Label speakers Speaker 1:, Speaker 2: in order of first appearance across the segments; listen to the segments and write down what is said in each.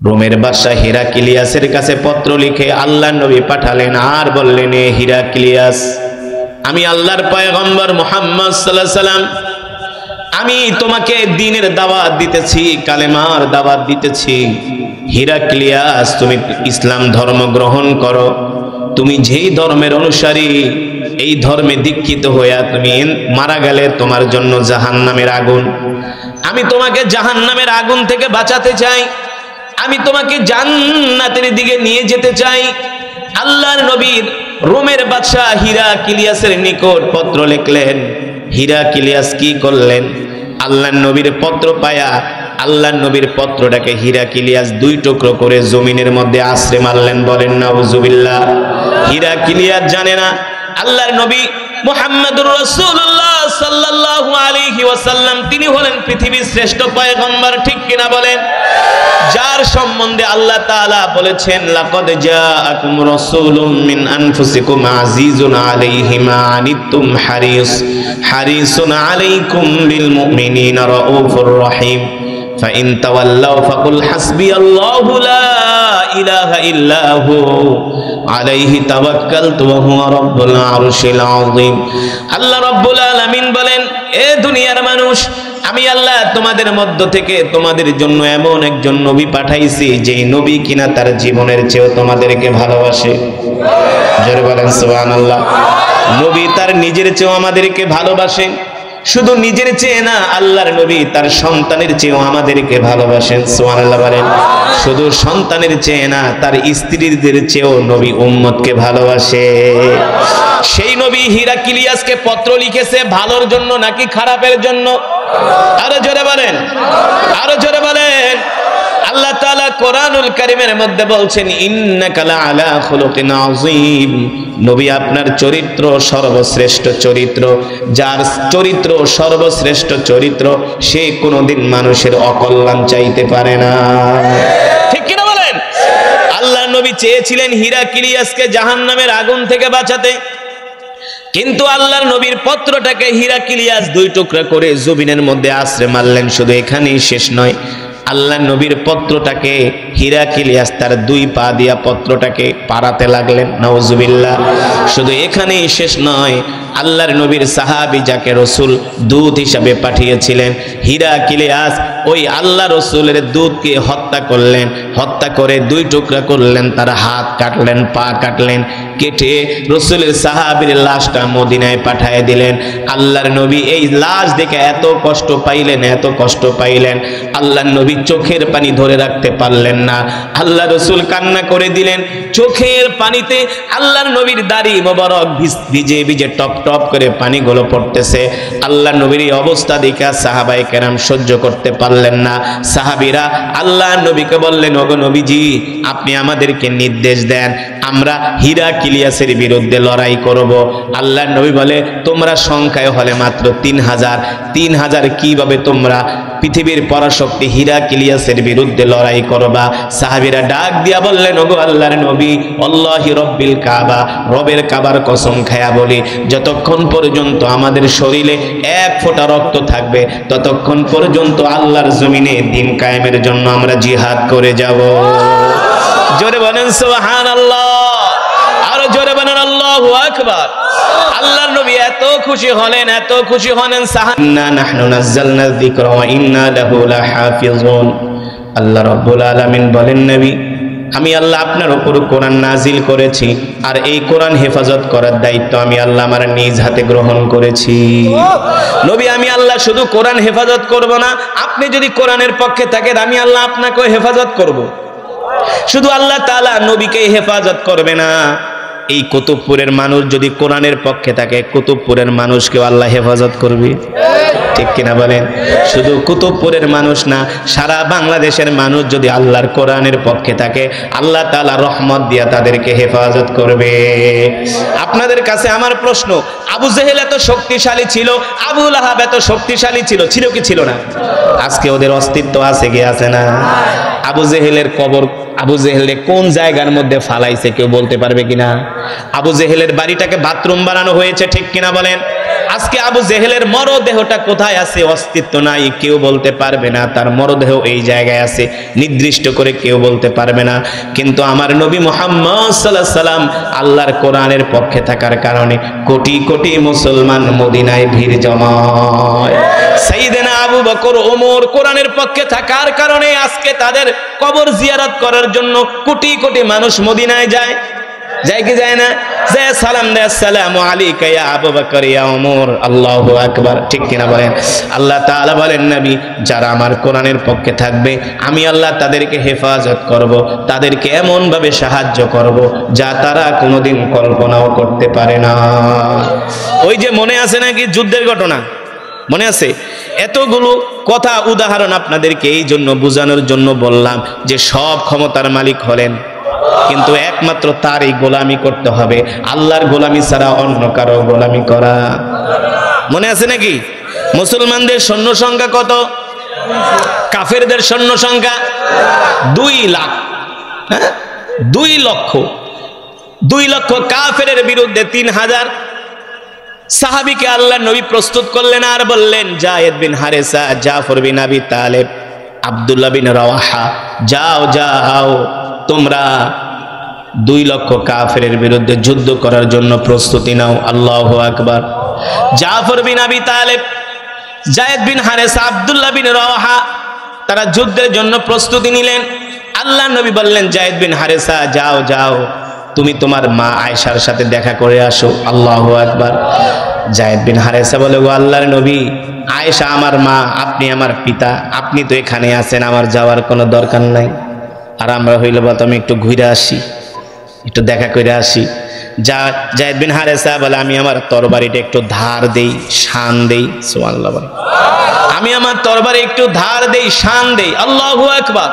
Speaker 1: রোমের বাদশা হিরাক্লিয়াসের কাছে পত্র লিখে আল্লাহর নবী পাঠালেন আর বললেন, এ হিরাক্লিয়াস, আমি আল্লাহর পয়গম্বর মুহাম্মদ সাল্লাল্লাহু আলাইহি সাল্লাম, আমি তোমাকে দ্বীনের দাওয়াত দিতেছি, কালেমার দাওয়াত দিতেছি। হিরাক্লিয়াস, তুমি ইসলাম ধর্ম গ্রহণ করো। তুমি যেই ধর্মের অনুসারী, এই ধর্মে দীক্ষিত হইয়া তুমি মারা গেলে তোমার জন্য জাহান্নামের আগুন। আমি তোমাকে জাহান্নামের আগুন থেকে বাঁচাতে চাই, আমি তোমাকে জান্নাতের দিকে নিয়ে যেতে চাই। আল্লাহর নবীর রোমের বাদশা হিরাক্লিয়াসের নিকট পত্র লিখলেন। হিরাক্লিয়াস কি করলেন? আল্লাহর নবীর পত্র পায়া আল্লাহর নবীর পত্রটাকে হিরাক্লিয়াস দুই টুকরো করে জমিনের মধ্যে আছড়ে মারলেন। বলেন নাউজুবিল্লাহ। হিরাক্লিয়াস জানে না আল্লাহর নবী মুহাম্মদুর রাসূলুল্লাহ সাল্লাল্লাহু আলাইহি ওয়াসাল্লাম তিনি হলেন পৃথিবীর শ্রেষ্ঠ পয়গম্বর, ঠিক কিনা বলেন? যার সম্বন্ধে আল্লাহ তাআলা বলেছেন, লাকাদ জাআকুম রাসূলুম মিন আনফুসিকুম আজিজুন আলাইহি মা আনিতুম হারিসুন আলাইকুম বিল মুমিনিনা রাউফুর রহিম ফাইন তাওয়াল্লাউ ফাকুল হাসবিয়াল্লাহু লা ইলাহা ইল্লা হু আলাইহি তাওয়াক্কালতু ওয়া হুয়া রাব্বুল আরশিল আযীম। আল্লাহ রাব্বুল আলামিন বলেন, এ দুনিয়ার মানুষ, আমি আল্লাহ তোমাদের মধ্য থেকে তোমাদের জন্য এমন একজন নবী পাঠাইছি, যেই নবী কিনা তার জীবনের চেয়েও তোমাদেরকে ভালোবাসে। জোরে বলেন সুবহানাল্লাহ। নবী তার নিজের চেয়েও আমাদেরকে ভালোবাসে। শুধু নিজের চেয়ে না, আল্লাহর নবী তার সন্তানের চেয়েও আমাদেরকে ভালোবাসেন। সুবহানাল্লাহ বলেন। শুধু সন্তানের চেয়ে না, তার স্ত্রীদের চেয়েও নবী উম্মতকে ভালোবাসে। সেই নবী হিরাক্লিয়াসকে পত্র লিখেছে ভালোর জন্য নাকি খারাপের জন্য? আরো জোরে বলেন, আরো জোরে বলেন। আল্লাহ তাআলা কোরআনুল কারীমের মধ্যে বলছেন, ইন্নাকা লাআলা খুলুকিন আযীম। নবী আপনার চরিত্র সর্বশ্রেষ্ঠ চরিত্র। যার চরিত্র সর্বশ্রেষ্ঠ চরিত্র, সে কোনোদিন মানুষের অকল্যাণ চাইতে পারে না, ঠিক কিনা বলেন? আল্লাহ নবী চেয়েছিলেন হিরাক্লিয়াসকে জাহান্নামের আগুন থেকে বাঁচাতে, কিন্তু আল্লাহর নবীর পত্রটাকে হিরাক্লিয়াস দুই টুকরা করে জমিনের মধ্যে আছড়ে মারলেন। শুধু এখানেই শেষ নয়, আল্লাহর নবীর পত্রটাকে হিরাক্লিয়াস তার দুই পা দিয়া পত্রটাকে পাড়াতে লাগলেন। নাউজুবিল্লাহ। শুধু এখানেই শেষ নয়, আল্লাহর নবীর সাহাবী যাকে রাসূল দূত হিসাবে পাঠিয়েছিলেন, হিরাক্লিয়াস ওই আল্লাহ রাসূলের দূতকে হত্যা করলেন। হত্যা করে দুই টুকরা করলেন, তার হাত কাটলেন, পা কাটলেন, কেটে রাসূলের সাহাবীর লাশটা মদিনায় পাঠিয়ে দিলেন। আল্লাহর নবী এই লাশ দেখে এত কষ্ট পাইলেন, এত কষ্ট পাইলেন, আল্লাহর নবী চোখের পানি ধরে রাখতে পারলেন না। আল্লাহ রাসূল কান্না করে দিলেন। চোখের পানিতে আল্লাহর নবীর দাড়ি মোবারক ভিজে ভিজে টপ টপ করে পানিগুলো পড়তেছে। আল্লাহর নবীর এই অবস্থা দেখে সাহাবায়ে কেরাম সহ্য করতে পারলেন না। সাহাবীরা আল্লাহর নবীকে বললেন, ওগো নবীজি, আপনি আমাদেরকে নির্দেশ দেন, আমরা হিরাক্লিয়াসের বিরুদ্ধে লড়াই করব। আল্লাহর নবী বলে, তোমরা সংখ্যায় হলে মাত্র 3000। 3000 কিভাবে তোমরা পৃথিবীর পরাশক্তি হিরাক্লিয়াসের বিরুদ্ধে লড়াই করবা? সাহাবীরা ডাক দিয়া বললেন, ওগো আল্লাহর নবী, আল্লাহি রব্বিল কাবা, রবের কাবার কসম খায়া বলি, যতক্ষণ পর্যন্ত আমাদের শরীরে এক ফোঁটা রক্ত থাকবে, ততক্ষণ পর্যন্ত আল্লাহর জমিনে দ্বীন কায়েমের জন্য আমরা জিহাদ করে যাব। জোরে বলেন সুবহানাল্লাহ। আরো জোরে বলেন আল্লাহু আকবার। আল্লাহর নবী এত খুশি হলেন, এত খুশি হলেন, ইন্না নাহনু নাযালনা যিকরা ওয়া ইন্না লাহু লাহাফিজুন। আল্লাহ রাব্বুল আলামিন বলেন, নবী, আমি আল্লাহ আপনার উপর কোরআন নাজিল করেছি, আর এই কোরআন হেফাজত করার দায়িত্ব আমি আল্লাহ আমার নিজ হাতে গ্রহণ করেছি। নবী, আমি আল্লাহ শুধু কোরআন হেফাজত করব না, আপনি যদি কোরআনের পক্ষে থাকেন, আমি আল্লাহ আপনাকেও হেফাজত করব। শুধু আল্লাহ তাআলা নবীকে হেফাজত করবে না, এই কুতুবপুরের মানুষ যদি কোরআনের পক্ষে থাকে, কুতুবপুরের মানুষকেও আল্লাহ হেফাজত করবে, ঠিক কিনা বলেন? শুধু কুতুবপুরের মানুষ না, সারা বাংলাদেশের মানুষ যদি আল্লাহর কোরআনের পক্ষে থাকে, আল্লাহ তাআলা রহমত দিয়া তাদেরকে হেফাজত করবে। আপনাদের কাছে আমার প্রশ্ন, আবু জেহেল এত শক্তিশালী ছিল, আবু লাহাব এত শক্তিশালী ছিল, ছিল কি ছিল না? আজকে ওদের অস্তিত্ব আছে কি আছে না? আবু জেহেলের কবর আবু জেহেলে কোন জায়গার মধ্যে ফালাইছে কেউ বলতে পারবে কিনা? আবু জেহেলের বাড়িটাকে বাথরুম বানানো হয়েছে, ঠিক কিনা বলেন? আজকে আবু জেহেলের মরদেহটা কোথায় আছে? অস্তিত্ব নাই, কেউ বলতে পারবে না। তার মরদেহ এই জায়গায় আছে, নির্দিষ্ট করে কেউ বলতে পারবে না। কিন্তু আমার নবী মুহাম্মদ সাল্লাল্লাহু আলাইহি সাল্লাম আল্লাহর কোরআনের পক্ষে থাকার কারণে কোটি কোটি মুসলমান মদিনায় ভিড় জমায়। সাইয়েদনা আবু বকর ওমর কোরআনের পক্ষে থাকার কারণে আজকে তাদের কবর জিয়ারত করার জন্য কোটি কোটি মানুষ মদিনায় যায়। যায় কি যায় না? যে সালাম দেয়, আসসালামু আলাইকা ইয়া আবু বকর ইয়া ওমর, আল্লাহু আকবার। ঠিক কিনা বলেন? আল্লাহ তাআলা বলেন, নবী যারা আমার কোরআনের পক্ষে থাকবে আমি আল্লাহ তাদেরকে হেফাজত করব, তাদেরকে এমন ভাবে সাহায্য করব যা তারা কোনোদিন কল্পনাও করতে পারে না। ওই যে মনে আছে নাকি যুদ্ধের ঘটনা? মনে আছে? এতগুলো কথা উদাহরণ আপনাদেরকে এই জন্য বোঝানোর জন্য বললাম যে সব ক্ষমতার মালিক হলেন, কিন্তু একমাত্র তারই গোলামি করতে হবে, আল্লাহর গোলামি ছাড়া অন্য কারো গোলামি করা। মনে আছে নাকি? মুসলমানদের সৈন্য সংখ্যা কত? কাফেরদের সৈন্য সংখ্যা 2 লাখ। 2 লক্ষ। 2 লক্ষ কাফেরের বিরুদ্ধে 3000 সাহাবীকে আল্লাহ নবী প্রস্তুত করলেন আর বললেন, যায়েদ বিন হারেসা, জাফর বিন আবি তালেব, আব্দুল্লাহ বিন রাওয়াহা, যাও যাও তোমরা 2 লক্ষ কাফেরের বিরুদ্ধে যুদ্ধ করার জন্য প্রস্তুতি নাও। আল্লাহু আকবার। জাফর বিন আবি তালেব, যায়েদ বিন হারেসা, আব্দুল্লাহ বিন রাওয়াহা তারা যুদ্ধের জন্য প্রস্তুতি নিলেন। আল্লাহ নবী বললেন, যায়েদ বিন হারেসা যাও যাও তুমি তোমার মা আয়েশার সাথে দেখা করে আসো। আল্লাহু আকবার। যায়েদ বিন হারেসা বলে, ও আল্লাহর নবী, আয়েশা আমার মা, আপনি আমার পিতা, আপনি তো এখানে আছেন, আমার যাওয়ার কোনো দরকার নাই। আর আমরা হইল বা আমি একটু ঘুরে আসি, একটু দেখা করে আসি। যায়েদ বিন হারেসা বলে, আমি আমার তরবারিটা একটু ধার দেই, শান দেই। সুবহানাল্লাহ বলে, আমি আমার তরবারি একটু ধার দেই, শান দেই। আল্লাহু আকবার।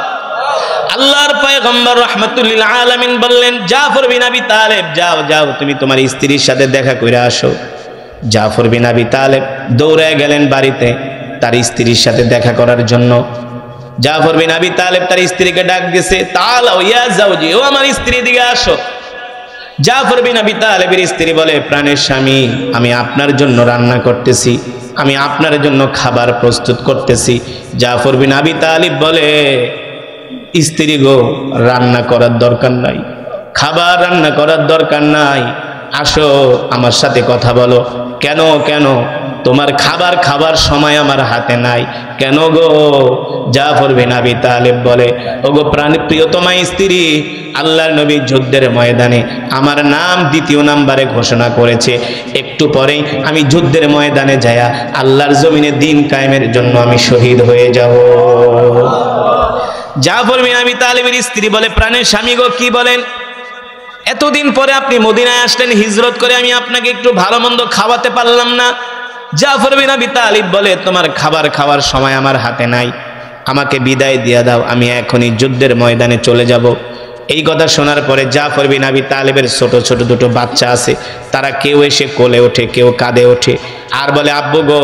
Speaker 1: আল্লাহর পয়গম্বর রাহমাতুল লিল আলামিন বললেন, জাফর বিন আবি তালেব যাও যাও তুমি তোমার স্ত্রীর সাথে দেখা করে আসো। জাফর বিন আবি তালেব দৌড়ে গেলেন বাড়িতে তার স্ত্রীর সাথে দেখা করার জন্য। জাফর বিন আবি তালেব তার স্ত্রীকে ডাক দিয়েছে, তাআলাও ইয়া জাওজি, ও আমার স্ত্রী দিকে আসো। জাফর বিন আবি তালেবের স্ত্রী বলে, প্রাণের স্বামী, আমি আপনার জন্য রান্না করতেছি, আমি আপনার জন্য খাবার প্রস্তুত করতেছি। জাফর বিন আবি তালেব বলে, স্ত্রী গো, রান্না করার দরকার নাই, খাবার রান্না করার দরকার নাই, আসো আমার সাথে কথা বলো। কেন কেন? তোমার খাবার খাবার সময় আমার হাতে নাই। কেন গো? জাফর বিন আবি তালেব বলে, ওগো প্রিয়তমা স্ত্রী, আল্লাহর নবী যুদ্ধের ময়দানে আমার নাম 2য় নম্বরে ঘোষণা করেছে, একটু পরেই আমি যুদ্ধের ময়দানে যায়া আল্লাহর জমিনে দিন কায়েমের জন্য আমি শহীদ হয়ে যাব। জাফর বিন আবি তালেবের স্ত্রী বলে, প্রাণের স্বামী গো, কি বলেন? এতদিন পরে আপনি মদিনায় আসলেন হিজরত করে, আমি আপনাকে একটু ভালো মন্দ খাওয়াতে পারলাম না। জাফর বিন আবি তালেব বলে, তোমার খাবার খাওয়ার সময় আমার হাতে নাই, আমাকে বিদায় দিয়ে দাও, আমি এখনই যুদ্ধের ময়দানে চলে যাব। এই কথা শোনার পরে জাফর বিন আবি তালেবের ছোট ছোট 2 বাচ্চা আছে, তারা কেউ এসে কোলে ওঠে, কেউ কাঁধে ওঠে, আর বলে, আব্বু গো,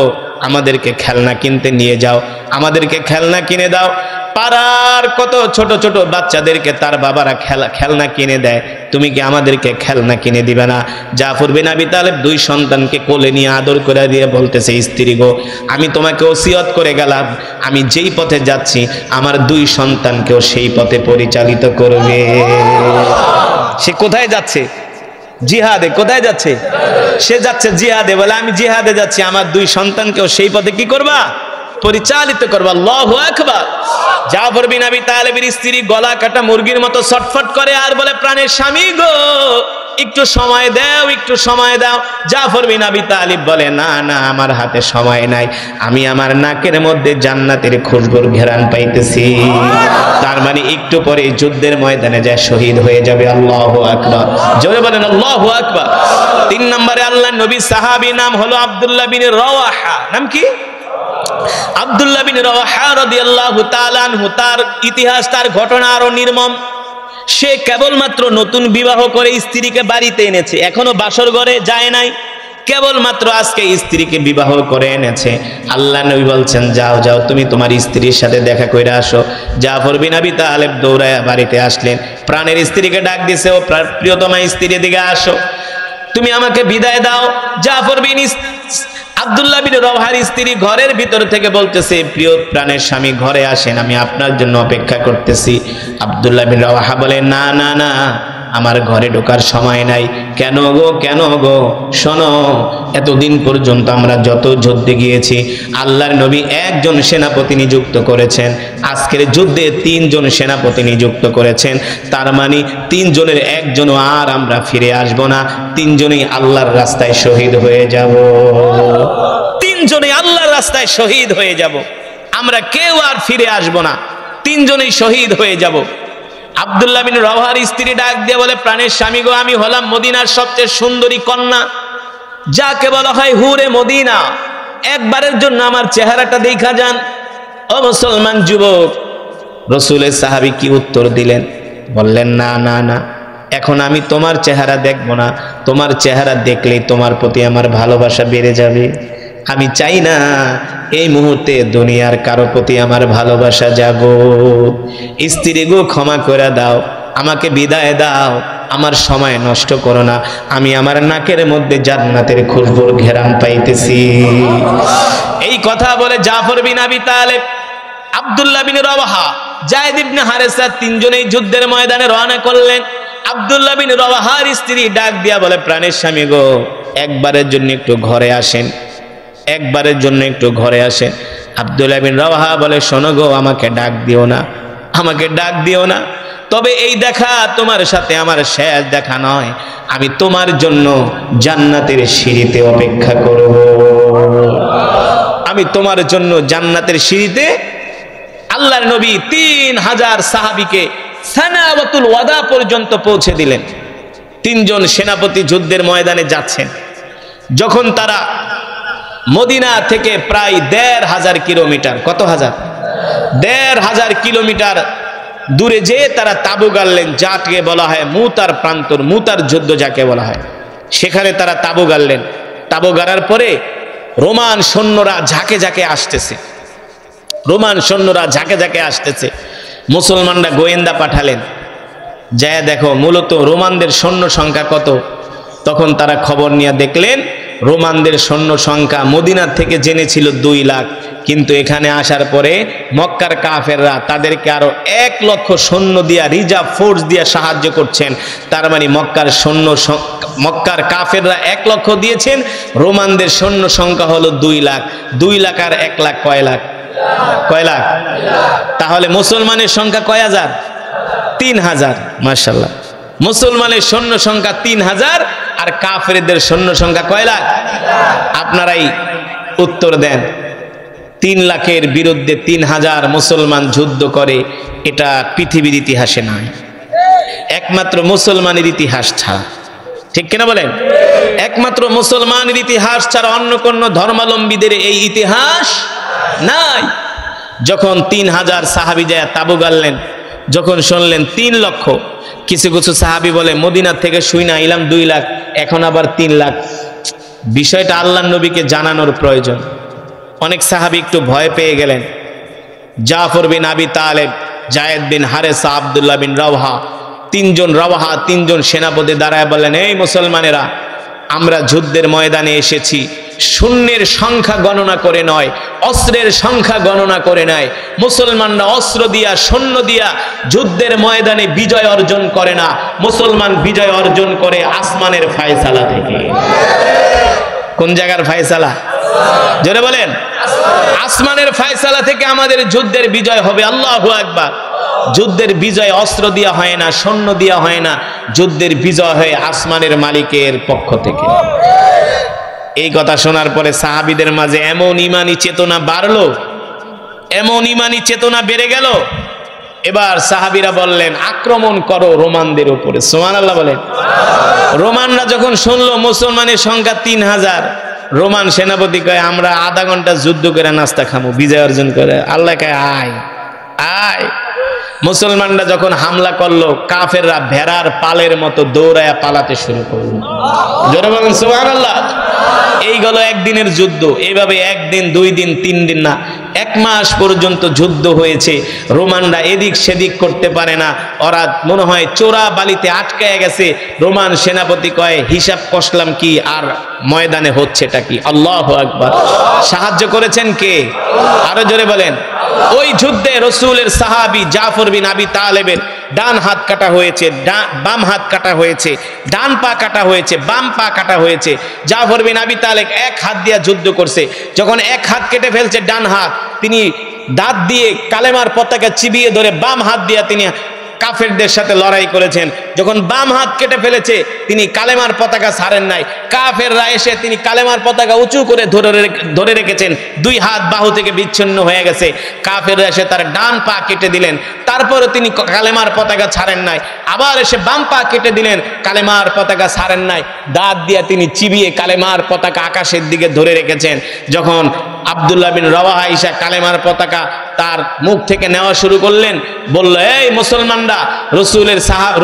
Speaker 1: আমাদেরকে খেলনা কিনতে নিয়ে যাও, আমাদেরকে খেলনা কিনে দাও। পাড়ার কত ছোট ছোট বাচ্চাদেরকে তার বাবারা খেলনা কিনে দেয়, তুমি কি আমাদেরকে খেলনা কিনে দিবে না? জাফর বিন আবি তালেব 2 সন্তানকে কোলে নিয়ে আদর করে দিয়ে বলতেছে, স্ত্রী গো, আমি তোমাকে ওসিয়ত করে গেলাম, আমি যেই পথে যাচ্ছি আমার 2 সন্তানকেও সেই পথে পরিচালিত করবে। সে কোথায় যাচ্ছে? জিহাদে। কোথায় যাচ্ছে? সে যাচ্ছে জিহাদে। বলে, আমি জিহাদে যাচ্ছি, আমার 2 সন্তানকেও সেই পথে কি করবা? পরিচালিত করবা। আল্লাহু আকবার। জাফর বিন আবি তালেবের স্ত্রী গলা কাটা মুরগির মতো ছটফট করে আর বলে, প্রাণের স্বামী গো, একটু সময় দাও, একটু সময় দাও। জাফর বিন আবি তালেব বলে, না না, আমার হাতে সময় নাই, আমি আমার নাকের মধ্যে জান্নাতের খুশবুর ঘেরান পাইতেছি। তার মানে একটু পরে যুদ্ধের ময়দানে যায় শহীদ হয়ে যাবে। আল্লাহু আকবার। জোরে বলেন আল্লাহু আকবার। 3 নম্বরে আল্লাহর নবী সাহাবী, নাম হলো আব্দুল্লাহ বিন রাওয়াহা। নাম কি? আব্দুল্লাহ বিন রাওয়াহা রাদিয়াল্লাহু তাআলা আনহু। তার ইতিহাস, তার ঘটনা আরো নির্মম। সে কেবলমাত্র নতুন বিবাহ করে স্ত্রীকে বাড়িতে এনেছে, এখনো বাসর ঘরে যায় নাই, কেবলমাত্র আজকে স্ত্রীকে বিবাহ করে এনেছে। আল্লাহ নবী বলছেন, যাও যাও তুমি তোমার স্ত্রীর সাথে দেখা করে আসো। জাফর বিন আবি তালেব দৌড়ায় বাড়িতে আসলেন, প্রাণের স্ত্রীকে ডাক দিছে, ও প্রিয়তমা স্ত্রীর দিকে আসো, তুমি আমাকে বিদায় দাও। জাফর বিন আব্দুল্লাহ বিন রওয়াহার স্ত্রী ঘরের ভিতর থেকে বলতেছে, প্রিয় প্রাণের স্বামী ঘরে আসেন, আমি আপনার জন্য অপেক্ষা করতেছি। আব্দুল্লাহ বিন রওয়াহা বলে, না না না, আমার ঘরে ঢোকার সময় নাই। কেন গো, কেন গো? শোনো, এতদিন পর্যন্ত আমরা যত যুদ্ধে গিয়েছি আল্লাহর নবী একজন সেনাপতি নিযুক্ত করেছেন, আজকের যুদ্ধে 3 জন সেনাপতি নিযুক্ত করেছেন। তার মানে 3 জনের একজনও আর আমরা ফিরে আসব না, 3 জনই আল্লাহর রাস্তায় শহীদ হয়ে যাব। 3 জনই আল্লাহর রাস্তায় শহীদ হয়ে যাব, আমরা কেউ আর ফিরে আসব না, 3 জনই শহীদ হয়ে যাব। আব্দুল্লাহ বিন রওয়াহার স্ত্রী ডাক দিয়ে বলে, প্রাণের স্বামী গো, আমি হলাম মদিনার সবচেয়ে সুন্দরী কন্যা, যাকে বলা হয় হুরে মদিনা। একবারের জন্য আমার চেহারাটা দেখা যান। ও মুসলমান যুবক, রাসূলের সাহাবী কি উত্তর দিলেন? বললেন, না না না, এখন আমি তোমার চেহারা দেখব না, তোমার চেহারা দেখলেই তোমার প্রতি আমার ভালোবাসা বেড়ে যাবে। আমি চাই না এই মুহূর্তে দুনিয়ার কারো প্রতি আমার ভালোবাসা জাগুক। স্ত্রী গো, ক্ষমা করে দাও, আমাকে বিদায় দাও, আমার সময় নষ্ট করো না, আমি আমার নাকের মধ্যে জান্নাতের খুশবুর ঘেরান পাইতেছি। এই কথা বলে জাফর বিন আবি তালেব, আব্দুল্লাহ বিন রওয়াহা, যায়েদ ইবনে হারেসা 3 জনেই যুদ্ধের ময়দানে রওনা করলেন। আব্দুল্লাহ বিন রওয়াহার স্ত্রী ডাক দিয়া বলে, প্রাণের স্বামী গো, একবারের জন্য একটু ঘরে আসেন, একবারের জন্য একটু ঘরে আসেন। আব্দুল্লাহ বিন রওয়াহা বলে, শোনো গো, আমাকে ডাক দিও না, আমাকে ডাক দিও না, তবে এই দেখা তোমার সাথে আমার শেষ দেখা নয়, আমি তোমার জন্য জান্নাতের সিঁড়িতে অপেক্ষা করব, আমি তোমার জন্য জান্নাতের সিঁড়িতে। আল্লাহর নবী 3000 সাহাবীকে সানাওয়াতুল ওয়াদা পর্যন্ত পৌঁছে দিলেন। 3 জন সেনাপতি যুদ্ধের ময়দানে যাচ্ছেন। যখন তারা মদিনা থেকে প্রায় 1500 কিলোমিটার, কত হাজার? 1500 কিলোমিটার দূরে যেয়ে তারা তাবু গাড়লেন, যাকে বলা হয় মুতার প্রান্তর, মুতার যুদ্ধ যাকে বলা হয়, সেখানে তারা তাবু গাড়লেন। তাবু গাড়ার পরে রোমান সৈন্যরা ঝাঁকে ঝাঁকে আসতেছে, রোমান সৈন্যরা ঝাঁকে ঝাঁকে আসতেছে। মুসলমানরা গোয়েন্দা পাঠালেন, যায় দেখো মূলত রোমানদের সৈন্য সংখ্যা কত। তখন তারা খবর নিয়ে দেখলেন রোমানদের সৈন্য সংখ্যা মদিনার থেকে জেনেছিল 2 লাখ, কিন্তু এখানে আসার পরে মক্কার কাফেররা তাদেরকে আরো 1 লক্ষ সৈন্য দিয়া, রিজার্ভ ফোর্স দিয়া সাহায্য করছেন। তার মানে মক্কার কাফেররা 1 লক্ষ দিয়েছেন, রোমানদের সৈন্য সংখ্যা হলো 2 লাখ। 2 লাখ আর 1 লাখ কয় লাখ? কয় লাখ? তাহলে মুসলমানের সংখ্যা কয় হাজার? 3000। মাশাআল্লাহ, মুসলমানের সৈন্য সংখ্যা 3000 আর কাফেরদের সৈন্য সংখ্যা কয় লাখ? আপনারাই উত্তর দেন। 3 লাখের বিরুদ্ধে 3000 মুসলমান যুদ্ধ করে, এটা পৃথিবীর ইতিহাসে নাই, একমাত্র মুসলমানের ইতিহাস ছাড়া। ঠিক কিনা বলেন? একমাত্র মুসলমানের ইতিহাস ছাড়া অন্য কোন ধর্মাবলম্বীদের এই ইতিহাস নাই। যখন 3000 সাহাবী যায় তাবু গাড়লেন, যখন শুনলেন 3 লক্ষ, কিছু কিছু সাহাবী বলে মদিনা থেকে শুইনা ইলাম 2 লাখ, এখন আবার 3 লাখ। বিষয়টা আল্লাহর নবীকে জানানোর প্রয়োজন। অনেক সাহাবী একটু ভয় পেয়ে গেলেন। জাফর বিন আবি তালেব, যায়েদ বিন হারেসা, আব্দুল্লাহ বিন রওয়াহা, 3 জন সেনাপতি দাঁড়ায় বললেন, এই মুসলমানেরা, আমরা যুদ্ধের ময়দানে এসেছি শূন্যের সংখ্যা গণনা করে নয়, অস্ত্রের সংখ্যা গণনা করে নয়। মুসলমানরা অস্ত্র দিয়া, সৈন্য দিয়া যুদ্ধের ময়দানে বিজয় অর্জন করে না, মুসলমান বিজয় অর্জন করে আসমানের ফয়সালা থেকে। কোন জায়গার ফয়সালা? জোরে বলেন। আসমানের ফয়সালা থেকে আমাদের যুদ্ধের বিজয় হবে। আল্লাহু আকবার। যুদ্ধের বিজয় অস্ত্র দিয়া হয় না, সৈন্য দিয়া হয় না, যুদ্ধের বিজয় হয় আসমানের মালিকের পক্ষ থেকে। এই কথা শোনার পরে সাহাবীদের মাঝে এমন ঈমানি চেতনা বাড়লো, এমন ঈমানি চেতনা বেড়ে গেল। এবার সাহাবীরা বললেন, আক্রমণ করো রোমানদের উপরে। সুবহানাল্লাহ বলেন। রোমানরা যখন শুনলো মুসলমানের সংখ্যা 3000, রোমান সেনাপতি কয়, আমরা আধা ঘন্টা যুদ্ধ করে নাস্তা খামো, বিজয় অর্জন করে। আল্লাহ কয়, আয় আয়। মুসলমানরা যখন হামলা করলো, কাফেররা ভেড়ার পালের মতো দৌড়ায়া পালাতে শুরু করলো। জোরে বলেন সুবহানাল্লাহ। এই গেল একদিনের যুদ্ধ। এইভাবে 1 দিন, 2 দিন, 3 দিন না, 1 মাস পর্যন্ত যুদ্ধ হয়েছে। রোমানরা এদিক সেদিক করতে পারে না, ওরা মনে হয় চোরা বালিতে আটকায় গেছে। রোমান সেনাপতি কয়, হিসাব কষলাম কি আর ময়দানে হচ্ছেটা কি? আল্লাহু আকবার। সাহায্য করেছেন কে? আরো জোরে বলেন। ওই যুদ্ধে রাসূলের সাহাবী জাফর বিন আবি তালেবের ডান হাত কাটা হয়েছে, বাম হাত কাটা হয়েছে, ডান পা কাটা হয়েছে, বাম পা কাটা হয়েছে। জাফর বিন আবি তালেব এক হাত দিয়ে যুদ্ধ করছে। যখন এক হাত কেটে ফেলছে ডান হাত, তিনি দাঁত দিয়ে কালেমার পতাকা চিবিয়ে ধরে বাম হাত দিয়ে তিনি কাফেরদের সাথে লড়াই করেছেন। যখন বাম হাত কেটে ফেলেছে, তিনি কালেমার পতাকা ছাড়েন নাই। কাফেররা এসে তিনি কালেমার পতাকা উঁচু করে ধরে রেখেছেন। দুই হাত বাহু থেকে বিচ্ছিন্ন হয়ে গেছে। কাফেররা এসে তার ডান পা কেটে দিলেন, তারপরে তিনি কালেমার পতাকা ছাড়েন নাই। আবার এসে বাম পা কেটে দিলেন, কালেমার পতাকা ছাড়েন নাই। দাঁত দিয়ে তিনি চিবিয়ে কালেমার পতাকা আকাশের দিকে ধরে রেখেছেন। যখন আব্দুল্লাহ বিন রওয়াহা ঈসা কালেমার পতাকা তার মুখ থেকে নেওয়া শুরু করলেন, বলল, এই মুসলমানরা,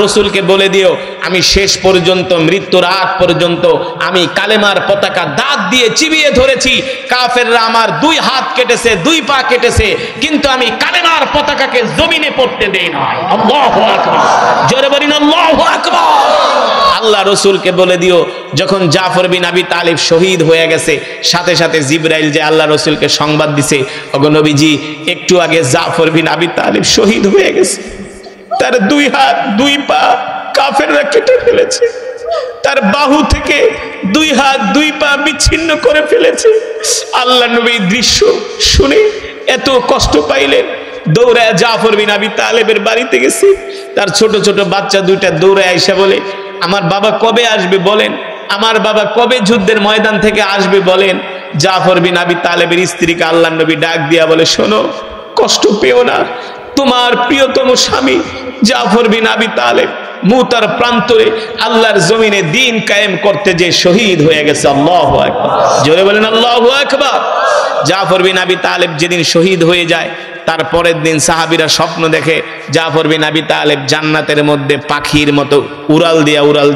Speaker 1: রসুলকে বলে দিও আমি শেষ পর্যন্ত, মৃত্যুর আগ পর্যন্ত আমি কালেমার পতাকা দাঁত দিয়ে চিবিয়ে ধরেছি। কাফেররা আমার দুই হাত কেটেছে, দুই পা কেটেছে, কিন্তু আমি কালেমার পতাকাকে জমিনে পড়তে দেই না। আল্লাহু আকবার। জোরে বলেন আল্লাহু আকবার। আল্লাহ রসুলকে বলে দিও, যখন জাফর বিন আবি তালিব শহীদ হয়ে গেছে, সাথে সাথে জিবরাইল যে আল্লাহ রসুলকে সংবাদ দিছে, ওগো নবীজি, একটু আগে জাফর বিন আবি তালিব শহীদ হয়ে গেছে, তার দুই হাত দুই পা কাফেররা কেটে ফেলেছে, তার বাহু থেকে দুই হাত দুই পা বিচ্ছিন্ন করে ফেলেছে। আল্লাহ নবী দৃশ্য শুনে এত কষ্ট পাইলেন, দৌড়ায় জাফর বিন আবি তালেবের বাড়িতে গেছে। তার ছোট ছোট বাচ্চা দুইটা দৌড়ায় আইসা বলে, আমার বাবা কবে আসবে বলেন, আমার বাবা কবে যুদ্ধের ময়দান থেকে আসবে বলেন। জাফর বিন আবি তালেবের স্ত্রীকে আল্লাহ নবী ডাক দিয়া বলে, শোনো, কষ্ট পেও না, তোমার প্রিয়তম স্বামী জাফর বিন আবি তালেব মুতার প্রান্তরে আল্লাহর জমিনে দ্বীন কায়েম করতে যে শহীদ হয়ে গেছে। আল্লাহু আকবার। জোরে বলেন আল্লাহু আকবার। জাফর বিন আবি তালেব যেদিন শহীদ হয়ে যায়, তার পরের দিন সাহাবীরা স্বপ্ন দেখে জাফর বিন আবি তালেব জান্নাতের মধ্যে পাখির মতো উড়াল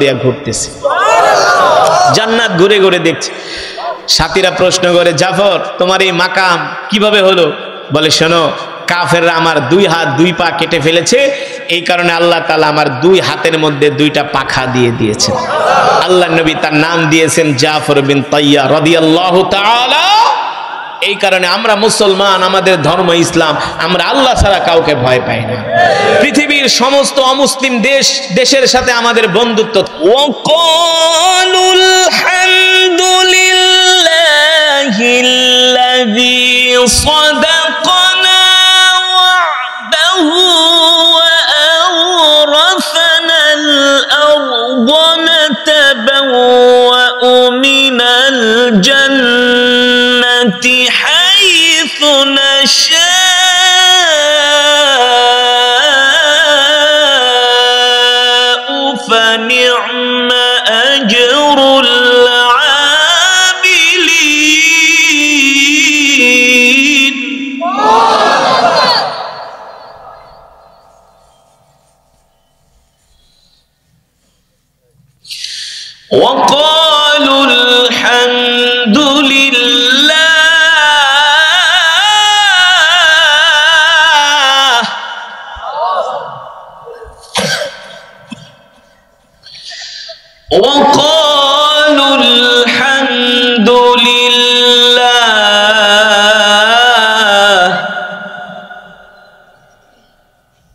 Speaker 1: দিয়া ঘুরতেছে, জান্নাত ঘুরে ঘুরে দেখছে। সাথীরা প্রশ্ন করে, জাফর, তোমার এই মাকাম কিভাবে হলো? বলে, শোনো, কাফেররা আমার দুই হাত দুই পা কেটে ফেলেছে, এই কারণে আল্লাহ তাআলা আমার দুই হাতের মধ্যে দুইটা পাখা দিয়ে দিয়েছেন। আল্লাহ নবী তার নাম দিয়েছেন জাফর বিন তাইয়া রাদিয়াল্লাহু তাআলা। এই কারণে আমরা মুসলমান, আমাদের ধর্ম ইসলাম, আমরা আল্লাহ ছাড়া কাউকে ভয় পাই না। পৃথিবীর সমস্ত অমুসলিম দেশের সাথে আমাদের বন্ধুত্ব। ওয়াকালুল হামদুলিল্লাহিল্লাযী সাদাকানা ওয়া'দাহু ওয়া আওরাসানাল আরদা নাতাবাওয়া'উ মিনাল জান্নাতি হাইথু নাশা'উ ফানি'মা আজরুল আমিলিন। وقالوا الحمد لله وقالوا الحمد لله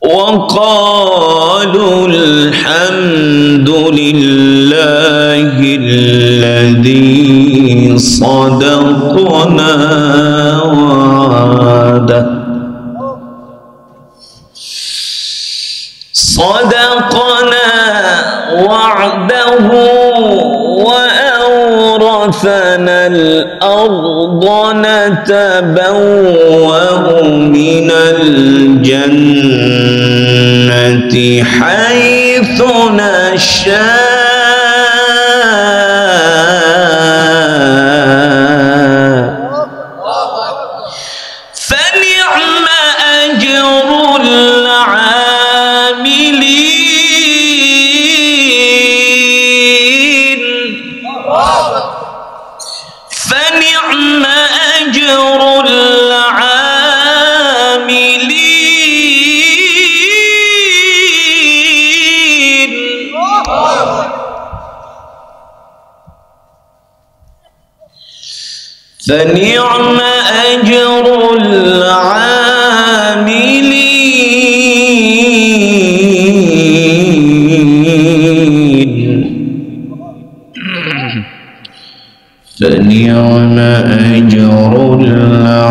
Speaker 1: وقالوا الحمد لله الذي صدقنا وعده وعده وأورثنا الأرض نتبوأ من الجنة حيث نشاء فنعم أجر العاملين فنعم أجر العاملين فنعم أجر العاملين فنعم أجر العاملين.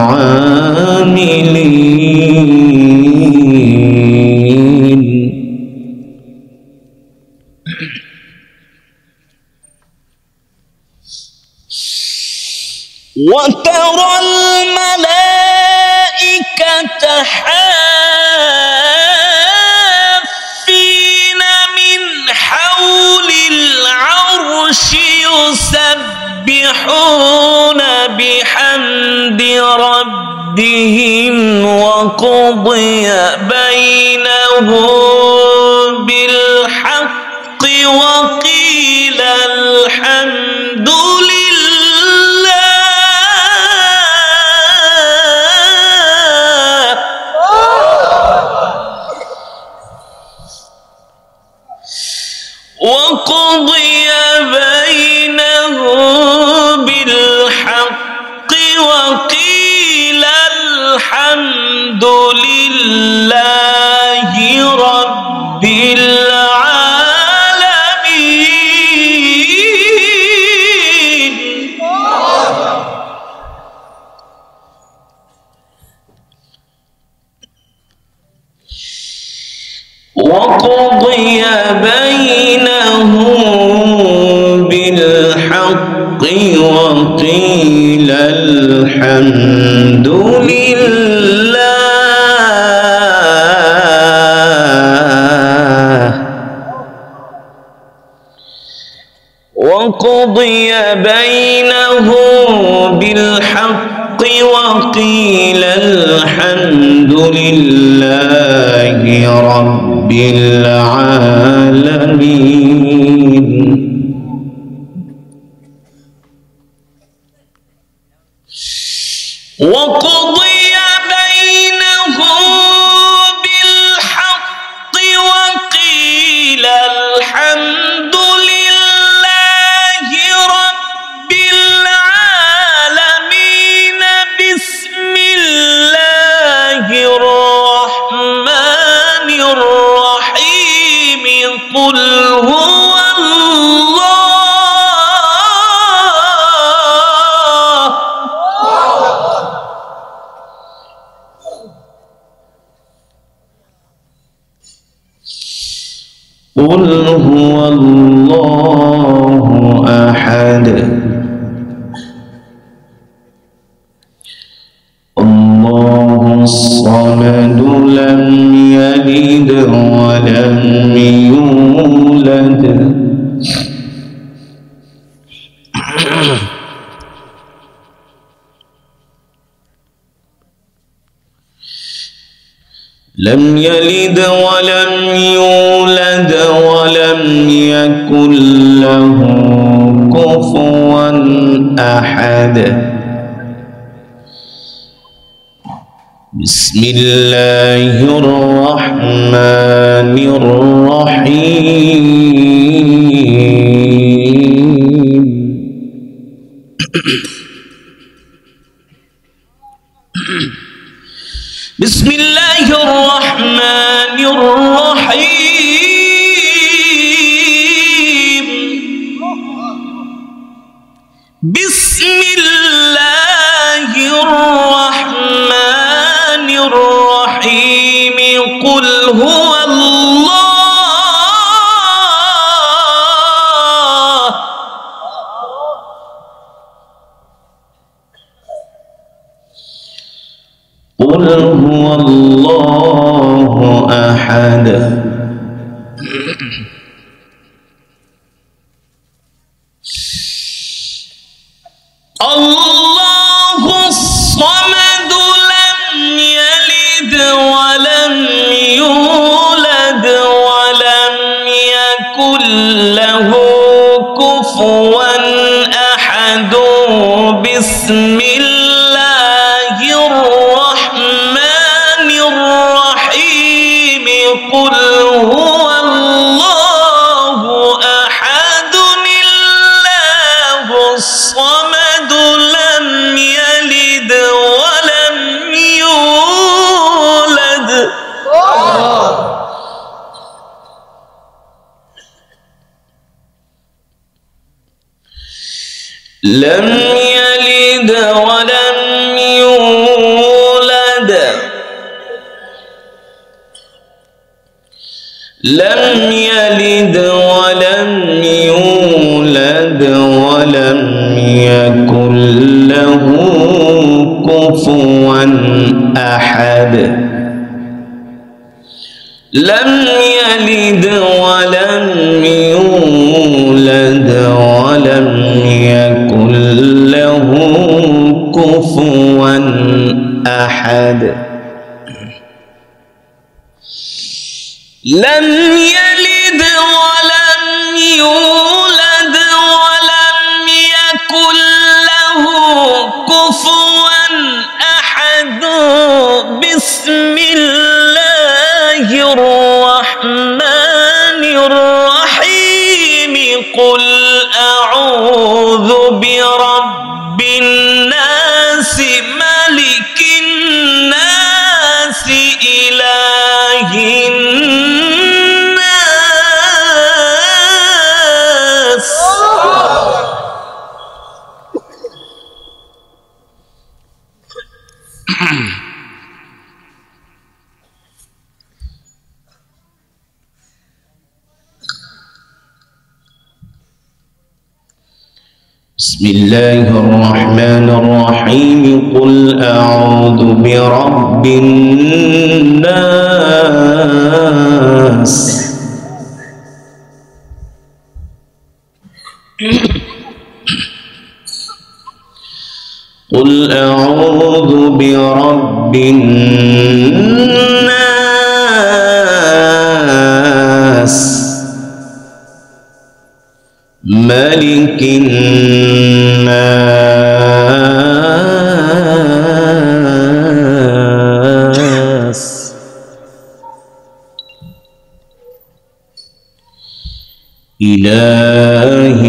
Speaker 1: وترى الملائكة حافين من حول العرش يسبحون بحمد ربهم وقضي بينهم بالحق وقيل الحمد وقضي بينهم بالحق وقيل الحمد لله رب العالمين. وقضي بينهم بالحق وقيل الحمد لله وقضي بينهم بالحق وقيل الحمد لله رب العالمين. وقضي بينهم بالحق وقيل الحمد لله رب العالمين. بسم الله الرحمن الرحيم. قل هو قل هو الله أحد الله الصمد لم يلد ولم يولد لم يلد ولم يولد ولم يكن له كفوا أحد. بسم الله الرحمن الرحيم. بسم الله الرحمن الرحيم. بسم الله الرحمن الرحيم. قل هو الله قل هو الله أحد الله الصمد لم يلد ولم يولد ولم يكن له كفوا أحد. بسم الله الرحمن الرحيم. قل هو الله أحد الله الصمد لم لم يلد ولم يولد لم يلد ولم يولد ولم يكن له كفوا أحد لم يلد ولم يولد ولم يكن له كفوا أحد لم يلد ولم يولد ولم يكن له كفوا أحد بسم الله الرحمن الرحيم قل أعوذ برب الناس ملك الناس إله الناس بسم الله الرحمن الرحيم قل أعوذ برب الناس قل أعوذ برب الناس ملك الناس إله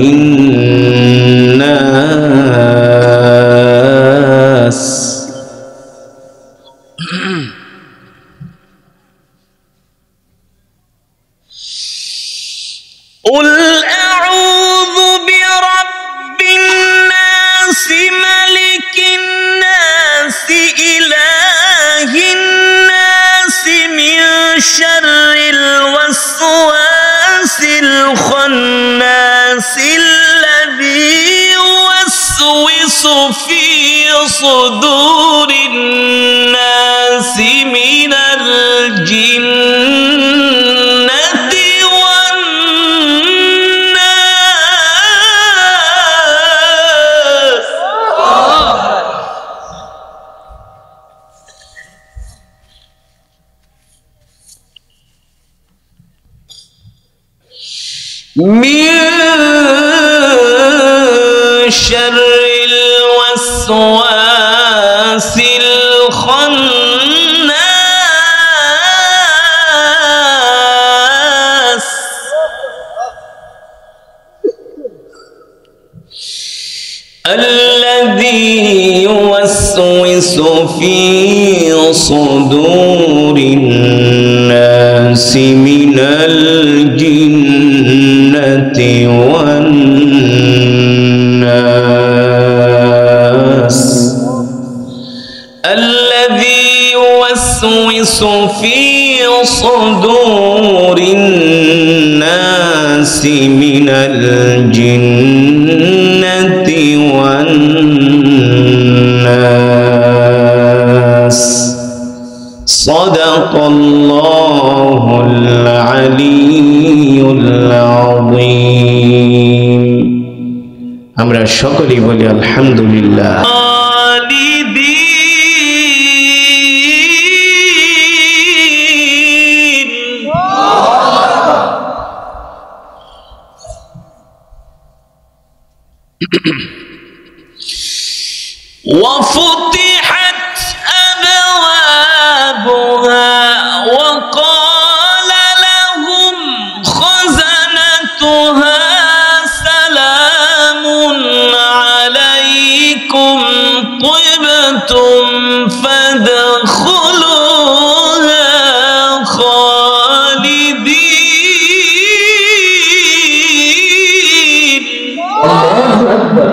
Speaker 1: الناس قل أعوذ برب الناس ملك الناس إله الناس من شر الوسواس الخناس الذي يوسوس في صدور الناس من الجنة والناس من شر الوسواس الخناس الذي يوسوس في صدور الناس من الجنة والناس الذي يوسوس في صدور الناس من الجنة والناس صدق الله العلي العظيم আমরা সকলেই বলি আলহামদুলিল্লাহ وفتحت أبوابها وقال لهم خزنتها سلام عليكم طبتم فادخلوها خالدين. الله أكبر.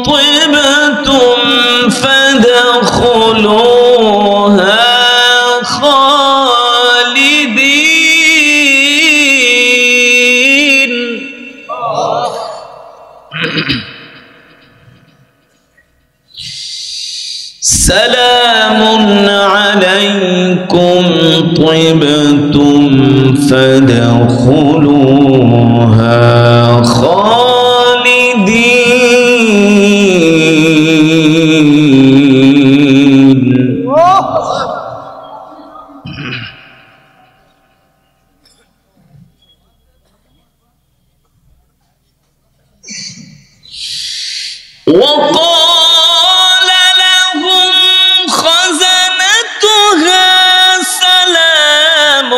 Speaker 1: طبتم فادخلوها خالدين سلام عليكم طبتم فادخلوها خالدين وقال لهم خزنتها سلام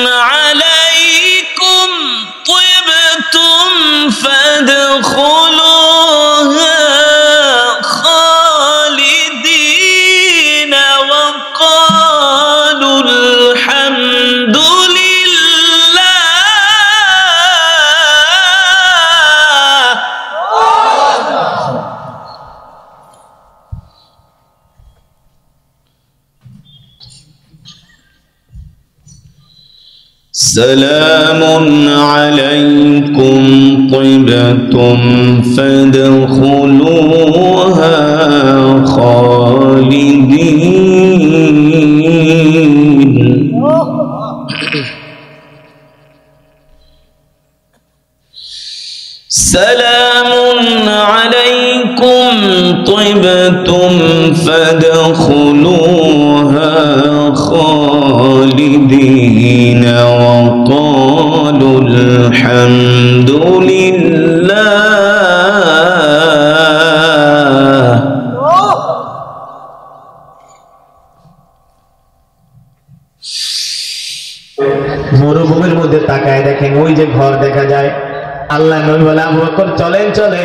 Speaker 1: عليكم طبتم فادخلوها خالدين وقالوا الحمد سلام عليكم طبتم فادخلوها خالدين سلام عليكم طبتم فادخلوها خالدين وقالوا الحمد لله মরুভূমির মধ্যে তাকায় দেখেন ওই যে ঘর দেখা যায় আল্লাহ নবী বলে আবু বকর চলেন চলেন